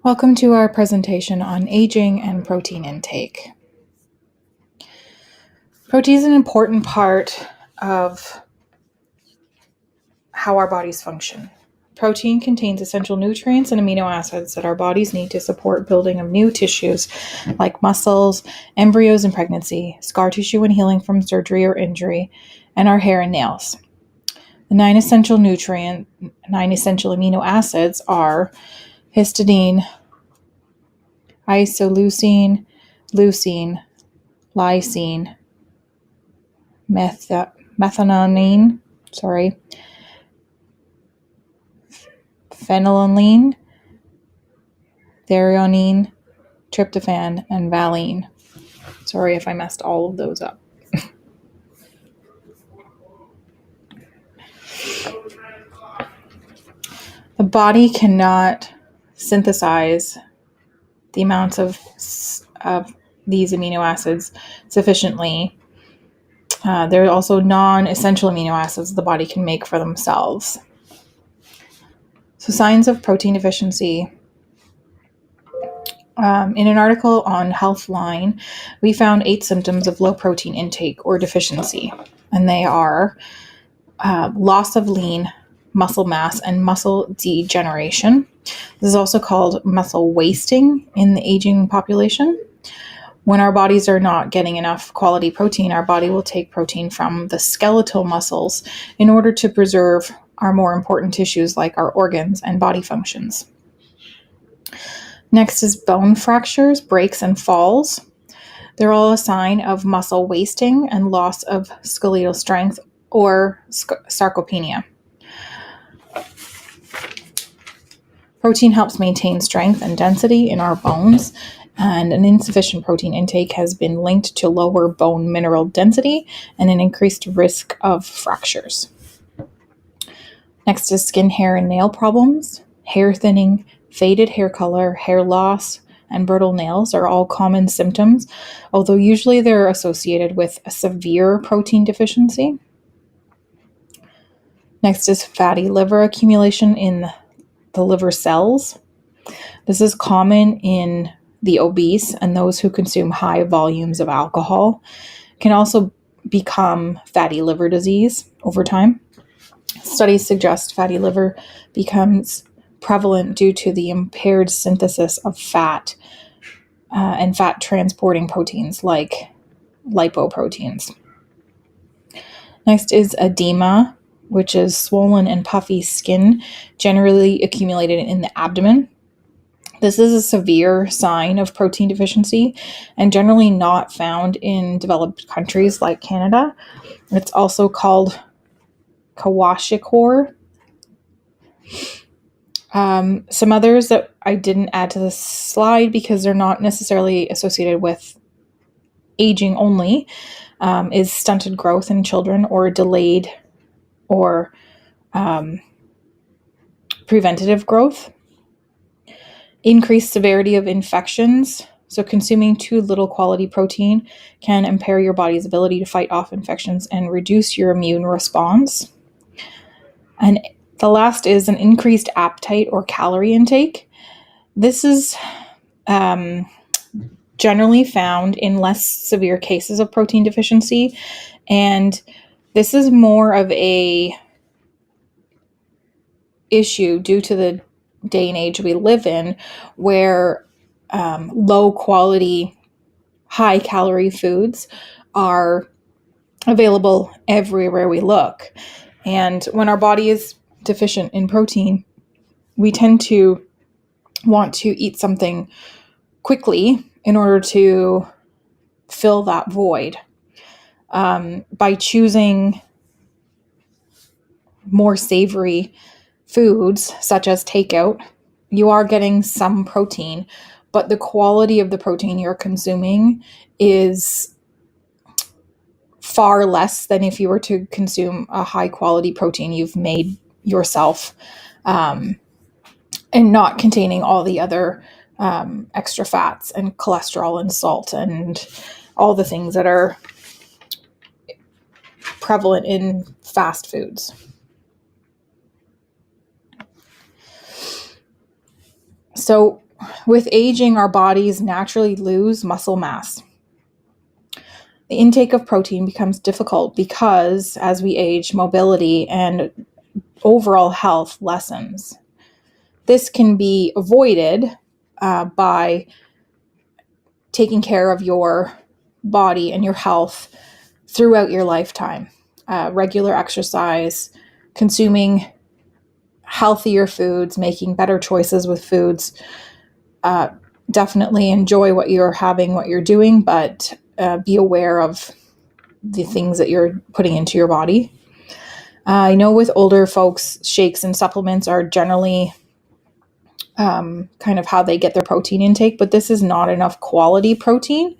Welcome to our presentation on aging and protein intake. Protein is an important part of how our bodies function. Protein contains essential nutrients and amino acids that our bodies need to support building of new tissues like muscles, embryos in pregnancy, scar tissue when healing from surgery or injury, and our hair and nails. The nine essential amino acids are histidine, isoleucine, leucine, lysine, methionine, phenylalanine, threonine, tryptophan, and valine. Sorry if I messed all of those up. The body cannot synthesize the amounts of these amino acids sufficiently. There are also non-essential amino acids the body can make for themselves. So signs of protein deficiency. In an article on Healthline, we found 8 symptoms of low protein intake or deficiency, and they are loss of lean muscle mass and muscle degeneration. This is also called muscle wasting in the aging population. When our bodies are not getting enough quality protein, our body will take protein from the skeletal muscles in order to preserve our more important tissues like our organs and body functions. Next is bone fractures, breaks, and falls. They're all a sign of muscle wasting and loss of skeletal strength or sarcopenia. Protein helps maintain strength and density in our bones, and an insufficient protein intake has been linked to lower bone mineral density and an increased risk of fractures. Next is skin, hair, and nail problems. Hair thinning, faded hair color, hair loss, and brittle nails are all common symptoms, although usually they're associated with a severe protein deficiency. Next is fatty liver accumulation in the liver cells. This is common in the obese and those who consume high volumes of alcohol. It can also become fatty liver disease over time. Studies suggest fatty liver becomes prevalent due to the impaired synthesis of fat and fat transporting proteins like lipoproteins. Next is edema, which is swollen and puffy skin generally accumulated in the abdomen. This is a severe sign of protein deficiency and generally not found in developed countries like Canada. It's also called kwashiorkor. Some others that I didn't add to this slide because they're not necessarily associated with aging only is stunted growth in children or delayed or preventative growth. Increased severity of infections. So consuming too little quality protein can impair your body's ability to fight off infections and reduce your immune response. And the last is an increased appetite or calorie intake. This is generally found in less severe cases of protein deficiency, and this is more of a issue due to the day and age we live in, where low quality, high calorie foods are available everywhere we look. And when our body is deficient in protein, we tend to want to eat something quickly in order to fill that void. By choosing more savory foods, such as takeout, you are getting some protein, but the quality of the protein you're consuming is far less than if you were to consume a high quality protein you've made yourself, and not containing all the other extra fats and cholesterol and salt and all the things that are prevalent in fast foods. So With aging, our bodies naturally lose muscle mass. The intake of protein becomes difficult because as we age, mobility and overall health lessens. This can be avoided by taking care of your body and your health throughout your lifetime. Regular exercise, consuming healthier foods, making better choices with foods. Definitely enjoy what you're having, what you're doing, but be aware of the things that you're putting into your body. I know with older folks, shakes and supplements are generally kind of how they get their protein intake, but this is not enough quality protein,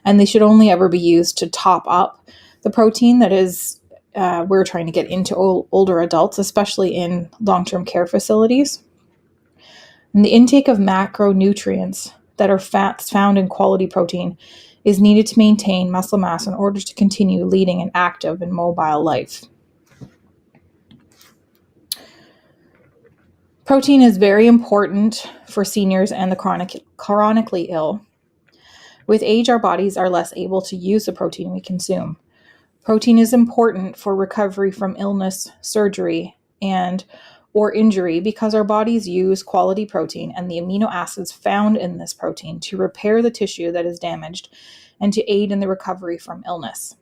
and they should only ever be used to top up the protein that is we're trying to get into older adults, especially in long-term care facilities. And the intake of macronutrients that are fats found in quality protein is needed to maintain muscle mass in order to continue leading an active and mobile life. Protein is very important for seniors and the chronically ill. With age, our bodies are less able to use the protein we consume. Protein is important for recovery from illness, surgery, and or injury because our bodies use quality protein and the amino acids found in this protein to repair the tissue that is damaged and to aid in the recovery from illness.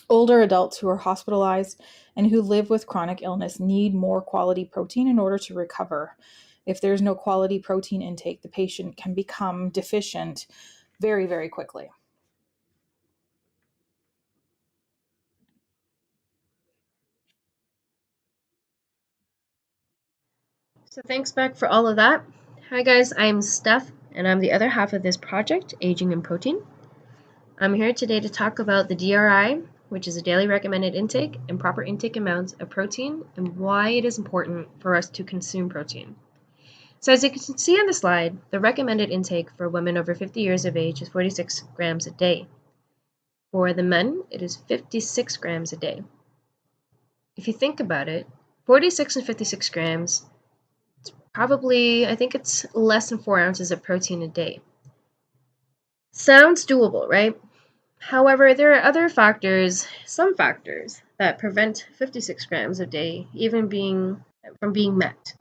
Older adults who are hospitalized and who live with chronic illness need more quality protein in order to recover. If there's no quality protein intake, the patient can become deficient very, very quickly. So thanks, Beck, for all of that. Hi guys, I'm Steph, and I'm the other half of this project, Aging in Protein. I'm here today to talk about the DRI, which is a daily recommended intake and proper intake amounts of protein, and why it is important for us to consume protein. So as you can see on the slide, the recommended intake for women over 50 years of age is 46 grams a day. For the men, it is 56 grams a day. If you think about it, 46 and 56 grams, probably, I think it's less than 4 ounces of protein a day. Sounds doable, right? However, there are other factors, some factors, that prevent 56 grams a day from being met.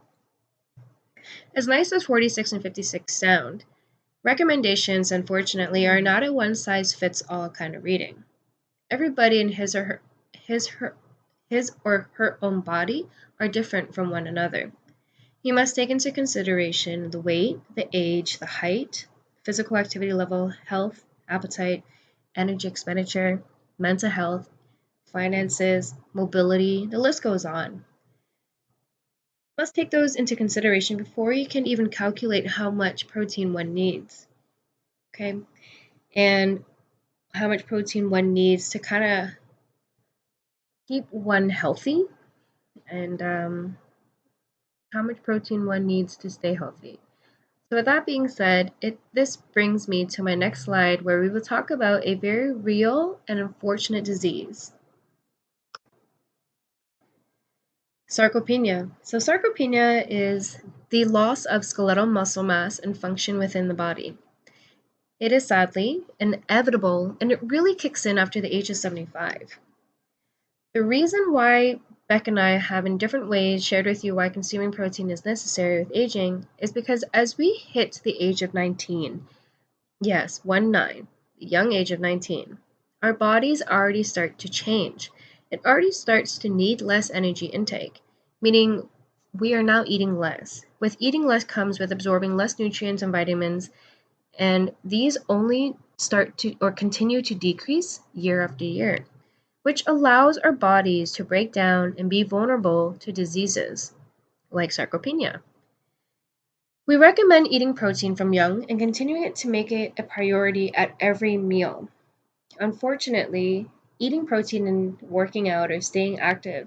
As nice as 46 and 56 sound, recommendations, unfortunately, are not a one-size-fits-all kind of reading. Everybody in his or her own body are different from one another. You must take into consideration the weight, the age, the height, physical activity level, health, appetite, energy expenditure, mental health, finances, mobility, the list goes on. You must take those into consideration before you can even calculate how much protein one needs. Okay? And how much protein one needs to kind of keep one healthy, and how much protein one needs to stay healthy. So with that being said, this brings me to my next slide, where we will talk about a very real and unfortunate disease. Sarcopenia. So sarcopenia is the loss of skeletal muscle mass and function within the body. It is sadly inevitable, and it really kicks in after the age of 75. The reason why Beck and I have in different ways shared with you why consuming protein is necessary with aging is because as we hit the age of 19, yes, 19, the young age of 19, our bodies already start to change. It already starts to need less energy intake, meaning we are now eating less. With eating less comes with absorbing less nutrients and vitamins, and these only start to or continue to decrease year after year, which allows our bodies to break down and be vulnerable to diseases like sarcopenia. We recommend eating protein from young and continuing it to make it a priority at every meal. Unfortunately, eating protein and working out or staying active,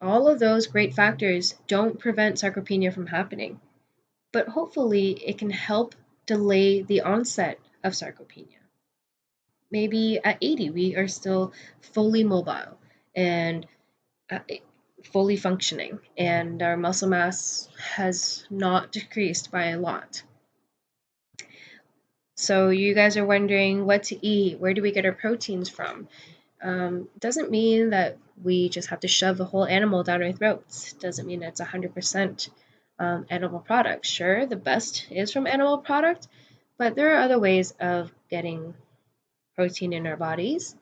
all of those great factors don't prevent sarcopenia from happening, but hopefully it can help delay the onset of sarcopenia. Maybe at 80 we are still fully mobile and fully functioning, and our muscle mass has not decreased by a lot. So you guys are wondering what to eat, where do we get our proteins from? Doesn't mean that we just have to shove the whole animal down our throats. Doesn't mean it's 100% animal product. Sure, the best is from animal product, but there are other ways of getting protein in our bodies.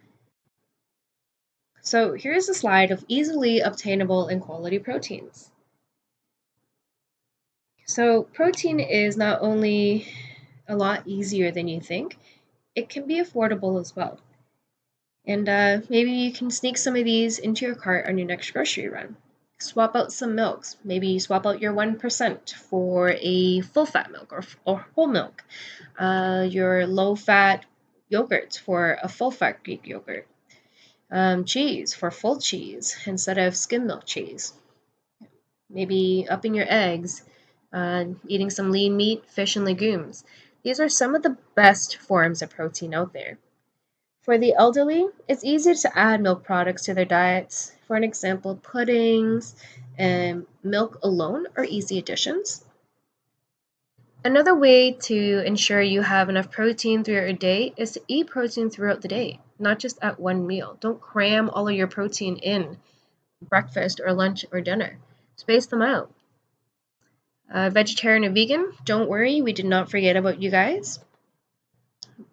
So here's a slide of easily obtainable and quality proteins. So protein is not only a lot easier than you think, it can be affordable as well. And maybe you can sneak some of these into your cart on your next grocery run. Swap out some milks. Maybe swap out your 1% for a full fat milk or whole milk. Your low fat yogurt for a full fat Greek yogurt. Cheese for full cheese instead of skim milk cheese. Maybe upping your eggs, eating some lean meat, fish, and legumes. These are some of the best forms of protein out there. For the elderly, it's easy to add milk products to their diets. For an example, puddings and milk alone are easy additions. Another way to ensure you have enough protein throughout your day is to eat protein throughout the day, not just at one meal. Don't cram all of your protein in breakfast or lunch or dinner. Space them out. Vegetarian and vegan, don't worry, we did not forget about you guys.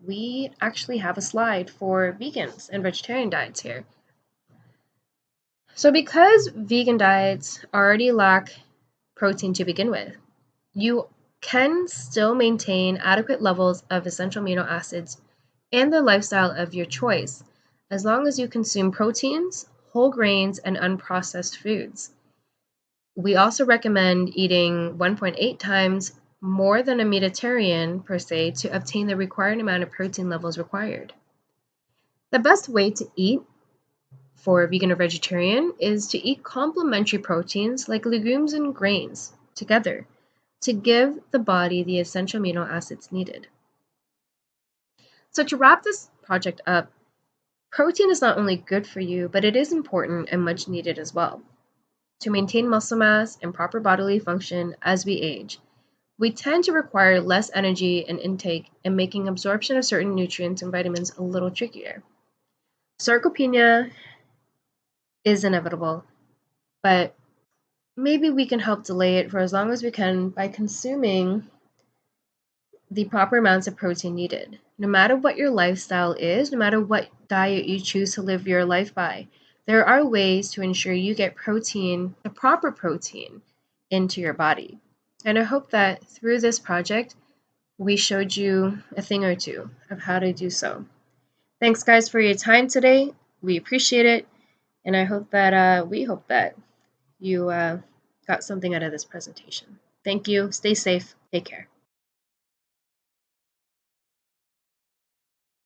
We actually have a slide for vegans and vegetarian diets here. So because vegan diets already lack protein to begin with, you can still maintain adequate levels of essential amino acids and the lifestyle of your choice, as long as you consume proteins, whole grains, and unprocessed foods. We also recommend eating 1.8 times more than a Mediterranean per se to obtain the required amount of protein levels required. The best way to eat for vegan or vegetarian is to eat complementary proteins like legumes and grains together to give the body the essential amino acids needed. So to wrap this project up, protein is not only good for you, but it is important and much needed as well. To maintain muscle mass and proper bodily function as we age, we tend to require less energy and intake and making absorption of certain nutrients and vitamins a little trickier. Sarcopenia is inevitable, but maybe we can help delay it for as long as we can by consuming the proper amounts of protein needed. No matter what your lifestyle is, no matter what diet you choose to live your life by, there are ways to ensure you get protein, the proper protein, into your body. And I hope that through this project, we showed you a thing or two of how to do so. Thanks, guys, for your time today. We appreciate it. And I hope that we hope that you got something out of this presentation. Thank you. Stay safe. Take care.